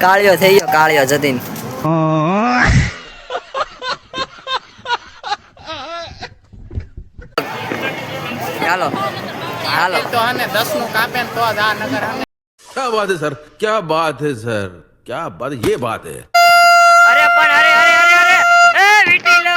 કાળિયો થઈ ગયો, કાળિયો જતીન. હાલો હાલો તો આને 10 નું કાપે ને તો જ આ નગર આને. क्या बात है सर, क्या बात है सर, क्या बात, ये बात है. અરે પણ અરે અરે અરે અરે એ વિટીલો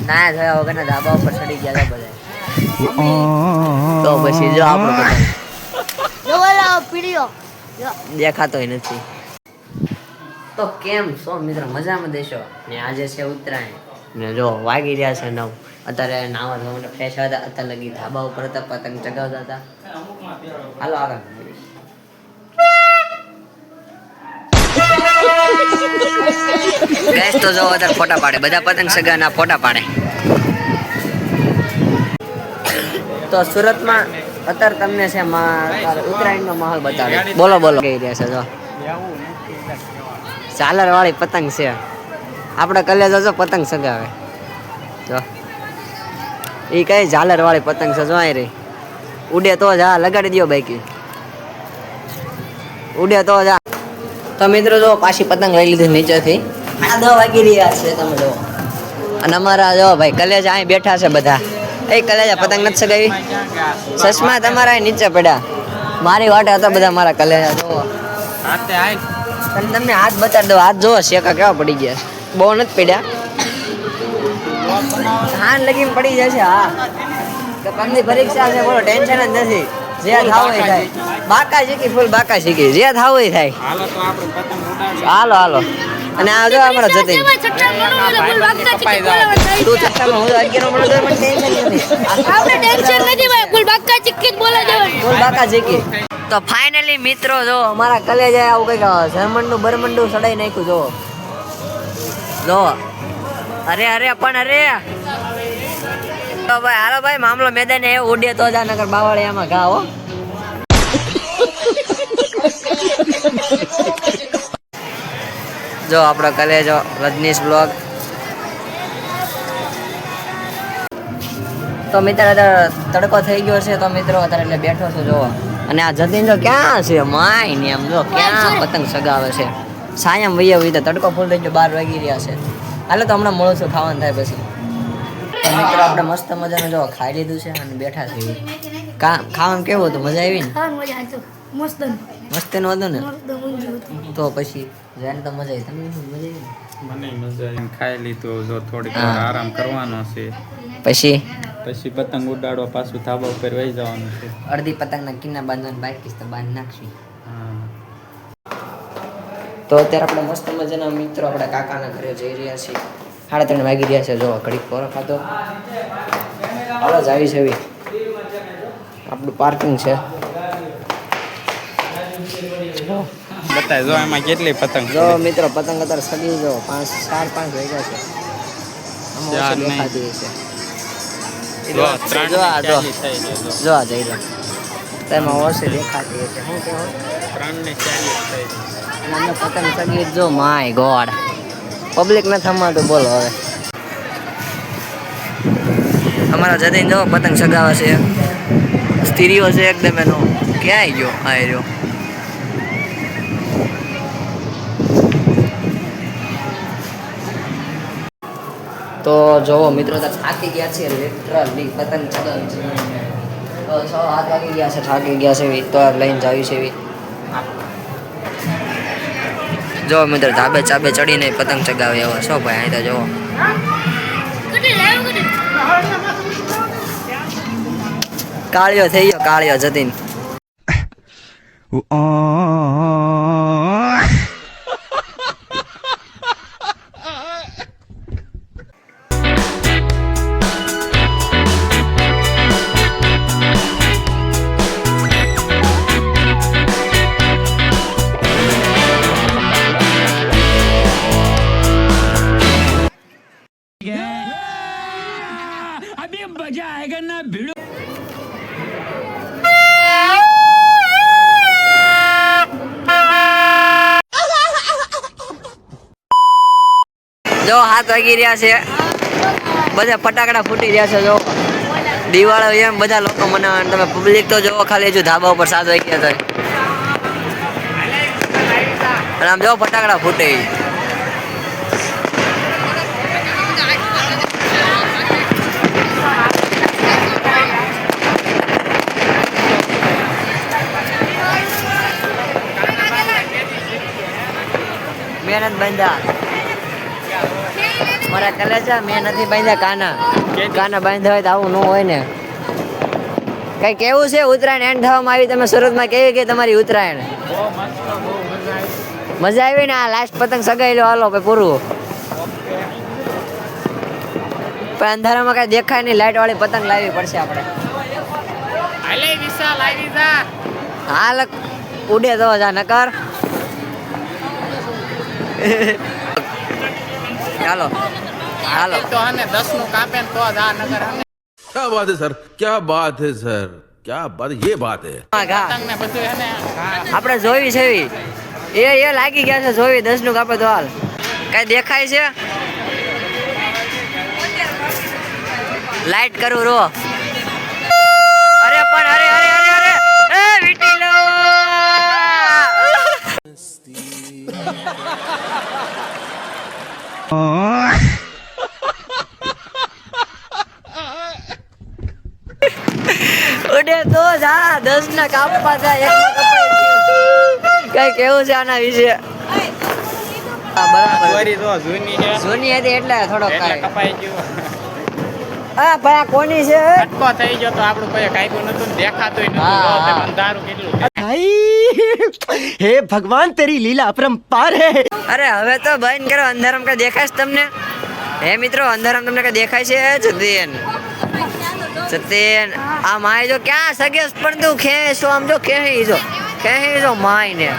ના થયા વગરના ધાબા ઉપર ચડી ગયા હતા બધા. તો પછી જો આપણો પતંગ દેખાતોય નથી. તો કેમ છો મિત્રો, મજામાં દેશો ને? આજે છે ઉત્તરાયણ ને જો વાગી રહ્યા છે 9. અત્યારે નાવા ધોવા ફ્રેશ હતા, અત્યારે લગી ધાબા ઉપર હતા, પતંગ ચગાવતા હતા. હાલો આગળ. ફ્રેશ તો જો અત્યારે ફોટા પાડે બધા, પતંગ સગાના ફોટા પાડે. તો સુરતમાં અત્યારે તમને છે ઉત્તરાયણનો માહોલ બતાવે. બોલો બોલો કહી રહ્યા છે. જો ઝાલર વાળી પતંગ છે. આપણે કલેજા જો પતંગ સગાવે. જો એ કઈ ઝાલર વાળી પતંગ છે. જો અહીં રહી ઉડે તો જ હા લગાડી દો બાઈકી, ઉડે તો જ. તો મિત્રો જો પાછી પતંગ લઈ લીધી નીચેથી. 10 વાગી રહ્યા છે તમે જો. અને અમારા જો ભાઈ કલેજા અહીં બેઠા છે બધા. એ કલેજા પતંગ નથી સગાવી. ચશ્મા તમારા નીચે પડ્યા. મારી વાટે હતા બધા મારા કલેજા. જોવો તમને હાથ બતાડી દો. હાથ જોવો શેકા કેવા પડી ગયા. બહુ નથી પડ્યા, હાન લગીને પડી જશે. હા તો પગની પરીક્ષા છે, બોલો ટેન્શન જ નથી. જે થાવું એ થાય. બાકા શીખી ફૂલ બાકા શીખી, જે થાવું એ થાય. હાલો હાલો. અને આ જો અમારા જતી તું છઠ્ઠામાં હું 11 મળો તો મને ટેન્શન નથી. આપણે ટેન્શન નથી ભાઈ, ફૂલ બાકા શીખી બોલા જવાનું, ફૂલ બાકા શીખી. તો ફાઇનલી મિત્રો જો અમારા કલેજા આવું કઈક જર્મનનું બરમંડું સડાઈ નાખ્યું. જો જો અરે અરે પણ અરે તો ભાઈ હાલો ભાઈ મામલો મેદાને એ ઉડે તો જા નગર બાવળિયામાં ઘા હો. જો આપણો કલેજો રજનીશ બ્લોગ. તો મિત્રો અત્યારે તડકો થઈ ગયો છે તો મિત્રો અત્યારે એટલે બેઠો છું જોવો. અને આ જતીન જો ક્યાં છે માય ને એમ જો ક્યાં પતંગ સગાવે છે. સાયમ વૈયા વઈ તો તડકો ફૂલ થઈ ગયો, 12 વાગી રહ્યા છે. હાલો તો હમણાં મળું છું, ખાવાનું થાય પછી. તો મિત્રો આપણે મસ્ત મજાનું જો ખાઈ લીધું છે અને બેઠા છીએ. ખાવાનું કેવું હતું? મજા આવી ને? મસ્ત નું હતું ને? તો પછી જઈને તો મજા આવી. તમને મજા આવી? મને મજા આવી, ખાઈ લીધું. જો થોડીક આરામ કરવાનો છે, પછી પતંગ ઉડાડવા પાછું ધાબા ઉપર વહી જવાનું છે. અડધી પતંગના કિન્ના બાંધવાની બાકી તો બાંધી નાખશું. તો અત્યારે આપણે મસ્ત મજાના મિત્રો આપણા કાકાના ઘરે જઈ રહ્યા છીએ. 3:30 વાગી રહ્યા છે. જો ઘડીક પોરો ખાતો હાલો જ આવી છે. આપણું પાર્કિંગ છે. બતાય જો એમાં કેટલી પતંગ. જો મિત્રો પતંગ અત્યારે સગી જો 4-5 વાગ્યા છે. દેખાતી છે. જો આ જો જો આ જઈ રહ્યો તેમાં ઓછી દેખાતી છે. શું કહેવું? 3:40 થઈ. અને અમે પતંગ સગી જો માય ગોડ પબ્લિક ન થમાતું. બોલો હવે અમારા જતીન જો પતંગ સગાવે છે. સ્ટીરિયો છે એકદમ એનો. ક્યાંય ગયો? આ રહ્યો. તો જોવો મિત્રો તો થાકી ગયા છે લિટરલી પતંગ ચગાવી છે. તો 6-7 વાગી ગયા છે, થાકી ગયા છે. તો લઈને જાવી છે. જો મિત્રો ધાબે ચાબે ચડીને પતંગ ચગાવે એવા છો ભાઈ. અહીં તો જોવો કાળિયો થઈ ગયો, કાળિયો જતીન. જો 7 વાગી રહ્યા છે, બધા ફટાકડા ફૂટી રહ્યા છે. જો દિવાળી એમ બધા લોકો મનાવે. તમે પબ્લિક તો જોવો ખાલી હજુ ધાબા ઉપર 7 વાગ્યા થાય અને આમ જો ફટાકડા ફૂટે. મહેનત બાંધ્યા મારા કલેજા, મેં નથી બાંધ્યા કાના. કાના બાંધ્યા હોય તો આવું ન હોય ને. કઈ કેવું છે ઉત્તરાયણ એન્ડ થવામાં આવી, તમે સુરતમાં કેવી કે તમારી ઉત્તરાયણ મજા આવી ને? આ લાસ્ટ પતંગ સગાઈ લો, હાલો ભાઈ પૂરું. પણ અંધારામાં કઈ દેખાય નહીં, લાઈટ વાળી પતંગ લાવવી પડશે આપણે. હાલ ઉડે તો જા નકર. હાલો હાલો તો હને 10 નું કાપે તો જ આ નગર क्या बात है सर, क्या बात है सर, क्या बात, ये बात है. પતંગ ને બધું હને આપણે જોવી છે એવી. એ લાગી ગયા છે જોવી. 10 નું કાપે તો હાલ. કઈ દેખાય છે? લાઈટ કરું રો. અરે પણ અરે અરે અરે અરે એ વીટી લો. ઉડે તો જા. 10 ના કાપવા જાય, 1 કપાઈ ગયું. કઈ કેવું છે આના વિશે? બરાબર દોરી તો જૂની છે, જૂની હતી એટલે થોડોક એટલે કાંઈ. કપાઈ ગયું. હા ભાઈ આ કોની છે? કટકો થઈ ગયો તો આપણું કોઈ કાપ્યું નતું ને દેખાતુંય નતું. હા, જો તે હા. અંધારું કેટલું છે. हे भगवान तेरी लीला अपरंपार है. અરે હવે તો બંધ કરો. અંધારામ કઈ દેખાય છે તમને? હે મિત્રો, અંધારામ તમને કઈ દેખાય છે? જતીન આ માય જો ક્યાં સગેસ પણ તું ખેસો આમ જો ખેહી જો માય ને.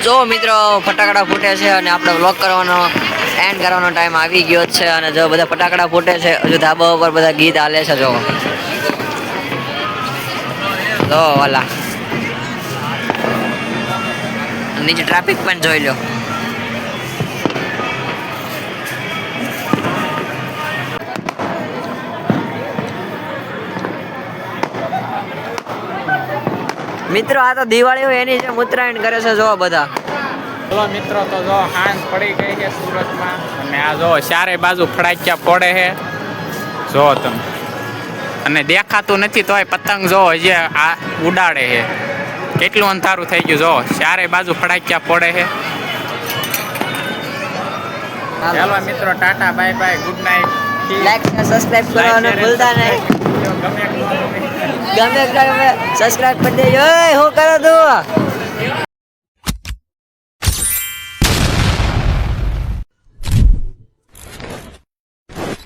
જો મિત્રો ફટાકડા ફૂટે છે અને આપણે વ્લોગ કરવાનો એન્ડ કરવાનો ટાઈમ આવી ગયો છે. અને જો બધા ફટાકડા ફૂટે છે, હજુ ધાબા ઉપર બધા ગીત હાલે છે. જો વાલા નીચે ટ્રાફિક પણ જોઈ લો. મિત્રો આ તો દિવાળી હોય એની જેમ ઉત્તરાયણ કરે છે. જો બધા ચલો મિત્રો, તો જો હાંજ પડી ગઈ છે સુરતમાં અને આ જો ચારે બાજુ ફડાક્યા પડે છે. જો તમે અને દેખાતું નથી તોય પતંગ જો જે આ ઉડાડે છે. કેટલું અંધારું થઈ ગયું. જો ચારે બાજુ ફડાક્યા પડે છે. ચાલો મિત્રો, Tata bye bye, good night. Like અને સબસ્ક્રાઇબ કરવાનું ભૂલતા નહીં. ગમે ગમે સબસ્ક્રાઇબ કરી દેજો. ઓય હું કરો તું?